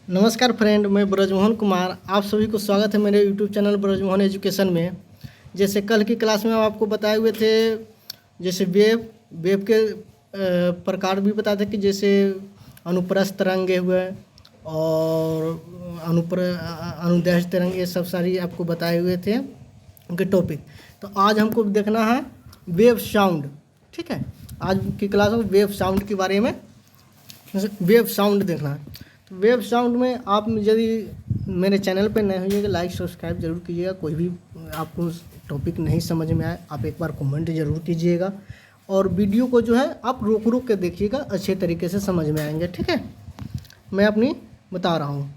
नमस्कार फ्रेंड, मैं ब्रजमोहन कुमार। आप सभी को स्वागत है मेरे यूट्यूब चैनल ब्रजमोहन एजुकेशन में। जैसे कल की क्लास में हम आपको बताए हुए थे, जैसे वेव के प्रकार भी बताए थे कि जैसे अनुप्रस्थ तरंग हुए और अनुदैर्ध्य तरंग, ये सब सारी आपको बताए हुए थे उनके टॉपिक। तो आज हमको देखना है वेव साउंड। ठीक है, आज की क्लास में वेव साउंड के बारे में वेव साउंड देखना है। तो वेब साउंड में आप यदि मेरे चैनल पर नए होइएगा, लाइक सब्सक्राइब जरूर कीजिएगा। कोई भी आपको टॉपिक नहीं समझ में आए, आप एक बार कमेंट जरूर कीजिएगा और वीडियो को जो है आप रोक रोक के देखिएगा, अच्छे तरीके से समझ में आएंगे। ठीक है, मैं अपनी बता रहा हूँ।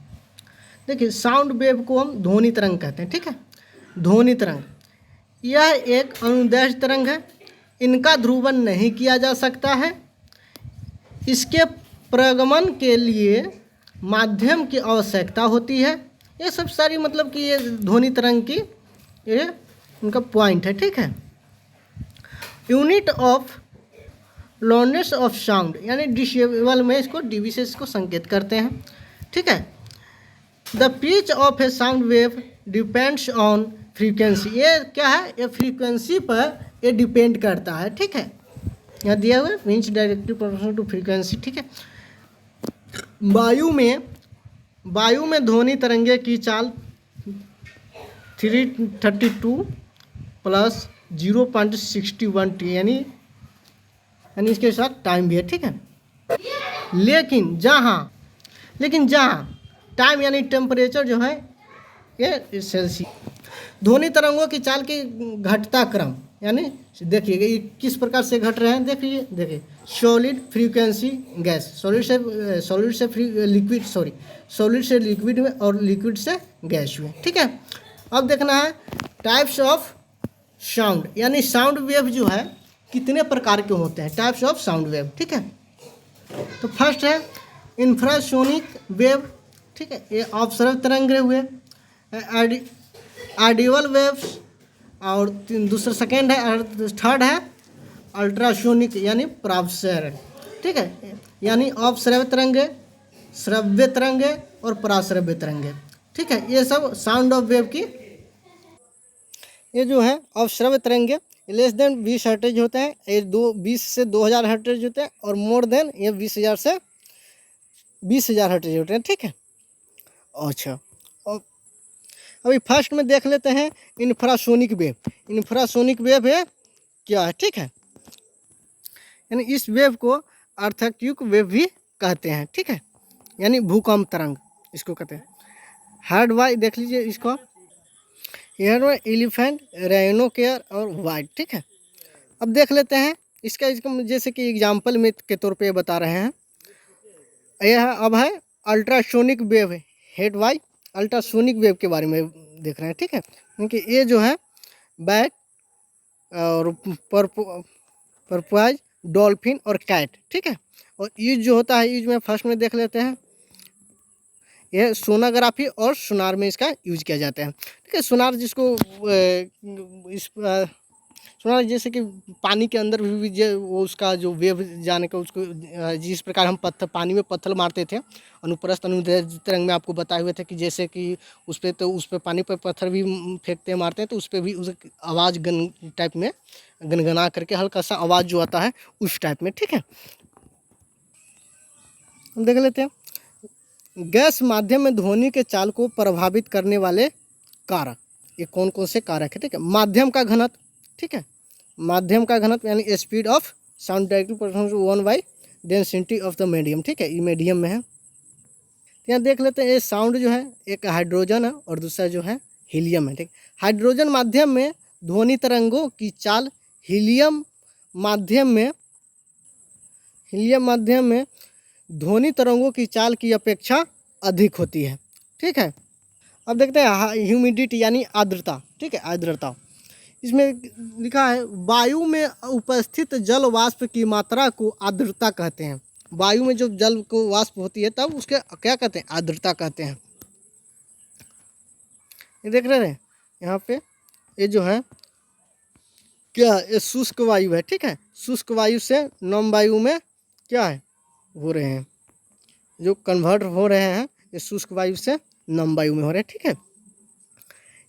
देखिए, साउंड वेव को हम ध्वनि तरंग कहते हैं। ठीक है, ध्वनि तरंग यह एक अनुदैर्ध्य तरंग है। इनका ध्रुवन नहीं किया जा सकता है। इसके प्रगमन के लिए माध्यम की आवश्यकता होती है। ये सब सारी मतलब कि ये ध्वनि तरंग की ये उनका पॉइंट है। ठीक है, यूनिट ऑफ लॉनेस ऑफ साउंड यानी डिसिबल में इसको डीबी से इसको संकेत करते हैं। ठीक है, the pitch of A sound wave depends on frequency. ये क्या है, ये फ्रीक्वेंसी पर ये डिपेंड करता है। ठीक है, यहाँ दिया हुआ है pitch directly proportional to frequency. ठीक है, वायु में ध्वनि तरंगे की चाल 332 प्लस 0.61 टी यानी इसके साथ टाइम भी है। ठीक है, लेकिन जहाँ टाइम यानी टेम्परेचर जो है ये सेल्सियस। ध्वनि तरंगों की चाल की घटता क्रम यानी देखिए ये किस प्रकार से घट रहे हैं। देखिए सॉलिड फ्रीक्वेंसी गैस, सॉलिड से लिक्विड में और लिक्विड से गैस में। ठीक है, अब देखना है टाइप्स ऑफ साउंड यानी साउंड वेव जो है कितने प्रकार के होते हैं, टाइप्स ऑफ साउंड वेव। ठीक है, तो फर्स्ट है इंफ्रासोनिक वेव। ठीक है, ये ऑब्जर्व तरंग हुए। ऑडिबल वेव्स और दूसरा सेकेंड है और थर्ड है अल्ट्रासोनिक यानी पराश्रय। ठीक है, यानी अपश्रव्य तरंगे, श्रव्य तरंगे और पराश्रव्य तरंगे। ठीक है, ये सब साउंड ऑफ वेव की ये जो है अपश्रव्य तरंगे लेस देन 20 हर्ट्ज होते हैं। ये 20 से 2000 हर्ट्ज होते हैं और मोर देन ये 20,000 से 20,000 हर्ट्ज होते हैं। ठीक है, अच्छा अभी फर्स्ट में देख लेते हैं इंफ्रासोनिक वेव। इंफ्रासोनिक वेव है क्या है। ठीक है, यानी इस वेव को अर्थक्यूक वेव भी कहते हैं। ठीक है, यानी भूकंप तरंग इसको कहते हैं। हार्ड वाई देख लीजिए इसको, हेयर में एलिफेंट, रेनो केयर और वाइट। ठीक है, अब देख लेते हैं इसका जैसे कि एग्जाम्पल में के तौर पे बता रहे हैं। यह अब है अल्ट्रासोनिक वेव है। हेड वाई अल्ट्रासोनिक वेव के बारे में देख रहे हैं। ठीक है, क्योंकि ये जो है बैट और पर्पवाइज, डॉल्फिन और कैट। ठीक है, और यूज जो होता है, यूज में फर्स्ट में देख लेते हैं यह सोनोग्राफी और सोनार में इसका यूज किया जाता है। ठीक है, सोनार जिसको सोनार जैसे कि पानी के अंदर भी वो उसका जो वेव जाने का उसको जिस प्रकार हम पानी में पत्थर मारते थे अनुप्रस्थ अनुदैर्ध्य तरंग में आपको बताए हुए थे कि जैसे कि उस पर पानी पर पत्थर भी फेंकते मारते हैं तो उस पर भी उस आवाज़ गन टाइप में गनगना करके हल्का सा आवाज़ जो आता है उस टाइप में। ठीक है, हम देख लेते हैं गैस माध्यम में ध्वनि के चाल को प्रभावित करने वाले कारक ये कौन कौन से कारक है। ठीक है, माध्यम का घनत्व। ठीक है, माध्यम का घनत्व यानी speed of sound directly proportional to 1/, density of the medium. ठीक है, ये मीडियम में है। तो यहाँ देख लेते हैं ये साउंड जो है एक हाइड्रोजन है और दूसरा जो है हीलियम है। ठीक, हाइड्रोजन माध्यम में ध्वनि तरंगों की चाल हीलियम माध्यम में ध्वनि तरंगों की चाल की अपेक्षा अधिक होती है। ठीक है, अब देखते हैं ह्यूमिडिटी यानी आर्द्रता। ठीक है, आर्द्रता इसमें लिखा है वायु में उपस्थित जल वाष्प की मात्रा को आर्द्रता कहते हैं। वायु में जो जल को वाष्प होती है तब उसके क्या कहते हैं, आर्द्रता कहते हैं। ये देख रहे हैं यहाँ पे ये जो है क्या ये शुष्क वायु है। ठीक है, शुष्क वायु से नम वायु में क्या है हो रहे हैं, जो कन्वर्ट हो रहे हैं ये शुष्क वायु से नम वायु में हो रहा है। ठीक है,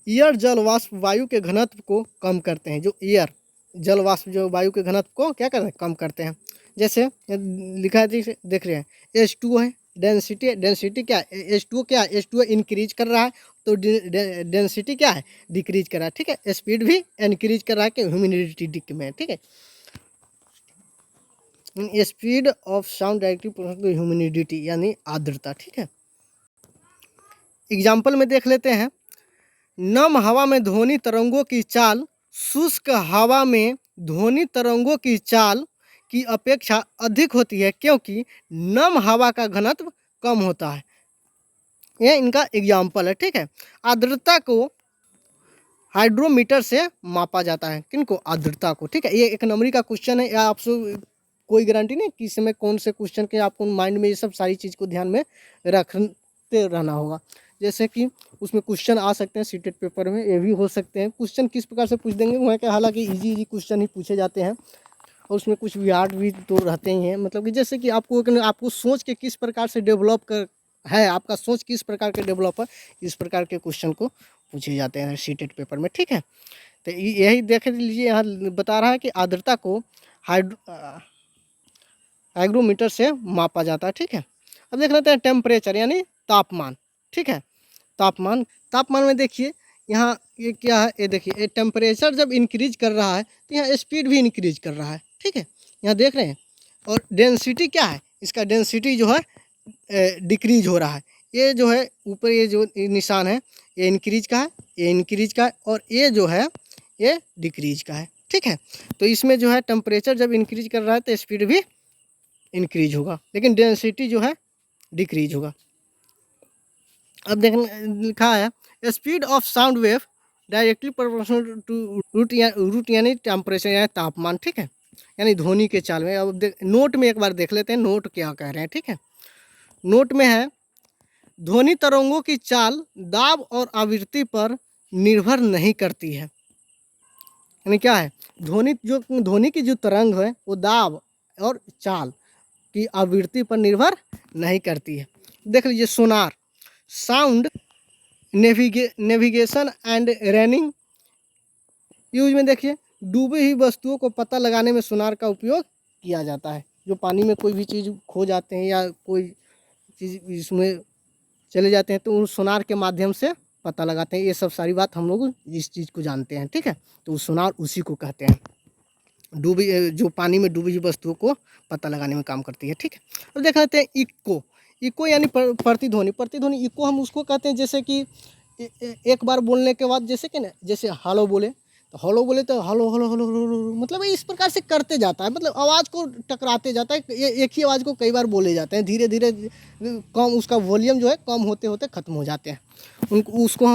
एयर जल वाष्प वायु के घनत्व को कम करते हैं। जो एयर जल वाष्प जो वायु के घनत्व को क्या करते हैं, कम करते हैं। जैसे लिखा है, देख रहे हैं H2O है, डेंसिटी क्या है, H2O क्या है, H2O इंक्रीज कर रहा है, तो डेंसिटी क्या है, डिक्रीज कर रहा है। ठीक है, स्पीड भी इंक्रीज कर रहा है कि ह्यूमिडिटी में। ठीक है, speed of sound directly to humidity यानी आर्द्रता। ठीक है, एग्जाम्पल में देख लेते हैं। नम हवा में ध्वनि तरंगों की चाल शुष्क हवा में ध्वनि तरंगों की चाल की अपेक्षा अधिक होती है, क्योंकि नम हवा का घनत्व कम होता है। यह इनका एग्जाम्पल है। ठीक है, आर्द्रता को हाइड्रोमीटर से मापा जाता है। किनको, आर्द्रता को। ठीक है, ये एक नंबरी का क्वेश्चन है, या आपसे कोई गारंटी नहीं कि इसमें कौन से क्वेश्चन के आपको माइंड में ये सब सारी चीज़ को ध्यान में रखते रहना होगा। जैसे कि उसमें क्वेश्चन आ सकते हैं सीटेट पेपर में, ये भी हो सकते हैं। क्वेश्चन किस प्रकार से पूछ देंगे वहाँ के, हालांकि इजी क्वेश्चन ही पूछे जाते हैं, और उसमें कुछ वियार्ड भी तो रहते ही हैं। मतलब कि जैसे कि आपको सोच के किस प्रकार से डेवलप कर है, आपका सोच किस प्रकार के डेवलप है, इस प्रकार के क्वेश्चन को पूछे जाते हैं सीटेट पेपर में। ठीक है, तो यही देख लीजिए, यहाँ बता रहा है कि आर्द्रता को हाइग्रोमीटर से मापा जाता है। ठीक है, अब देख लेते हैं टेम्परेचर यानी तापमान। ठीक है, तापमान में देखिए यहाँ ये क्या है, ये देखिए, ये टेम्परेचर जब इंक्रीज कर रहा है तो यहाँ स्पीड भी इंक्रीज कर रहा है। ठीक है, यहाँ देख रहे हैं। और डेंसिटी क्या है, इसका डेंसिटी जो है डिक्रीज हो रहा है। ये जो है ऊपर ये जो निशान है, ये इंक्रीज का है, ये इंक्रीज का है, और ये जो है ये डिक्रीज का है। ठीक है, तो इसमें जो है टेम्परेचर जब इंक्रीज कर रहा है तो स्पीड भी इंक्रीज होगा, लेकिन डेंसिटी जो है डिक्रीज होगा। अब देखने लिखा है speed of sound wave directly proportional to root यानी टेम्परेचर यानी तापमान। ठीक है, यानी ध्वनि के चाल में। अब नोट में एक बार देख लेते हैं नोट क्या कह रहे हैं। ठीक है, नोट में है ध्वनि तरंगों की चाल दाब और आवृत्ति पर निर्भर नहीं करती है। यानी क्या है, ध्वनि की जो तरंग है वो दाब और चाल की आवृत्ति पर निर्भर नहीं करती है। देख लीजिए sonar, sound navigation and ranging use में देखिए डूबी हुई वस्तुओं को पता लगाने में सोनार का उपयोग किया जाता है। जो पानी में कोई भी चीज़ खो जाते हैं या कोई चीज़ इसमें चले जाते हैं तो उस सोनार के माध्यम से पता लगाते हैं। ये सब सारी बात हम लोग इस चीज़ को जानते हैं। ठीक है, तो सोनार उसी को कहते हैं, जो पानी में डूबी हुई वस्तुओं को पता लगाने में काम करती है। ठीक है, अब देख लेते हैं इको यानी प्रतिध्वनि। इको हम उसको कहते हैं जैसे कि एक बार बोलने के बाद जैसे कि ना, जैसे हेलो बोले तो hello hello hello hello hello, मतलब इस प्रकार से करते जाता है, मतलब आवाज़ को टकराते जाता है। ये एक ही आवाज़ को कई बार बोले जाते हैं, धीरे धीरे कम उसका वॉल्यूम जो है कम होते होते खत्म हो जाते हैं। उनको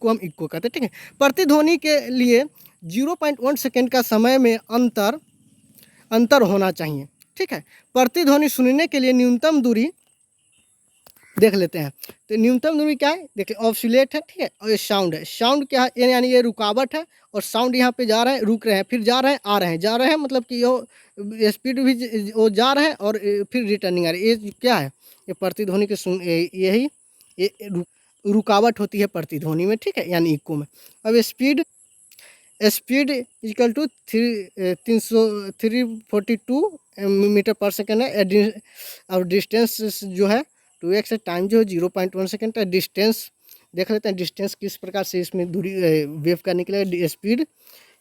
हम इको कहते हैं। ठीक है, प्रतिध्वनि के लिए 0.1 सेकेंड का समय में अंतर होना चाहिए। ठीक है, प्रतिध्वनि सुनने के लिए न्यूनतम दूरी देख लेते हैं। तो न्यूनतम दूरी क्या है, देखिए ऑसिलेट है। ठीक है, और ये साउंड है। साउंड क्या है, यानी ये रुकावट है, और साउंड यहाँ पे जा रहे हैं, रुक रहे हैं, फिर जा रहे हैं, आ रहे हैं, जा रहे हैं, मतलब कि ये स्पीड भी वो जा रहे हैं और फिर रिटर्निंग आ रही है। ये क्या है, ये प्रतिध्वनि के यही रुकावट होती है प्रतिध्वनि में। ठीक है, यानी इको में। अब स्पीड इक्वल टू 342 मीटर पर सेकेंड है। और डिस्टेंस जो है 2x है, टाइम जो है 0.1 सेकेंड है। डिस्टेंस देख लेते हैं, डिस्टेंस किस प्रकार से इसमें दूरी वेव का निकलेगा, स्पीड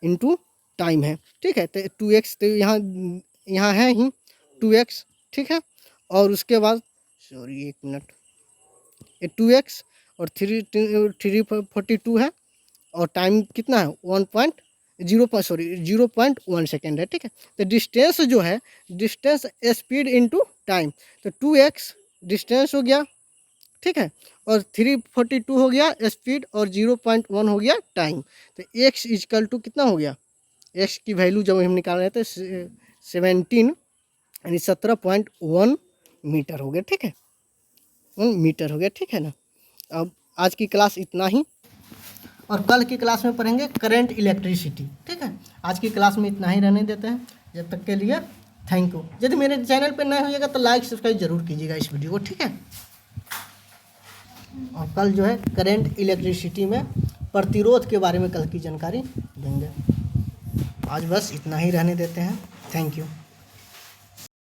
इनटू टाइम है। ठीक है, तो 2x तो यहाँ है ही 2x। ठीक है, और उसके बाद एक मिनट, ये 2x और 342 है, और टाइम कितना है 0.1 सेकेंड है। ठीक है, तो डिस्टेंस जो है, डिस्टेंस स्पीड इनटू टाइम, तो 2x डिस्टेंस हो गया। ठीक है, और 342 हो गया स्पीड, और 0.1 हो गया टाइम। तो x इक्वल टू कितना हो गया, x की वैल्यू जब हम निकाल रहे थे 17 यानी 17.1 मीटर हो गया। ठीक है, 1 मीटर हो गया। ठीक है ना। अब आज की क्लास इतना ही, और कल की क्लास में पढ़ेंगे करंट इलेक्ट्रिसिटी। ठीक है, आज की क्लास में इतना ही रहने देते हैं। जब तक के लिए थैंक यू। यदि मेरे चैनल पर नए होइएगा तो लाइक सब्सक्राइब जरूर कीजिएगा इस वीडियो को। ठीक है। और कल जो है करंट इलेक्ट्रिसिटी में प्रतिरोध के बारे में कल की जानकारी देंगे। आज बस इतना ही रहने देते हैं। Thank you.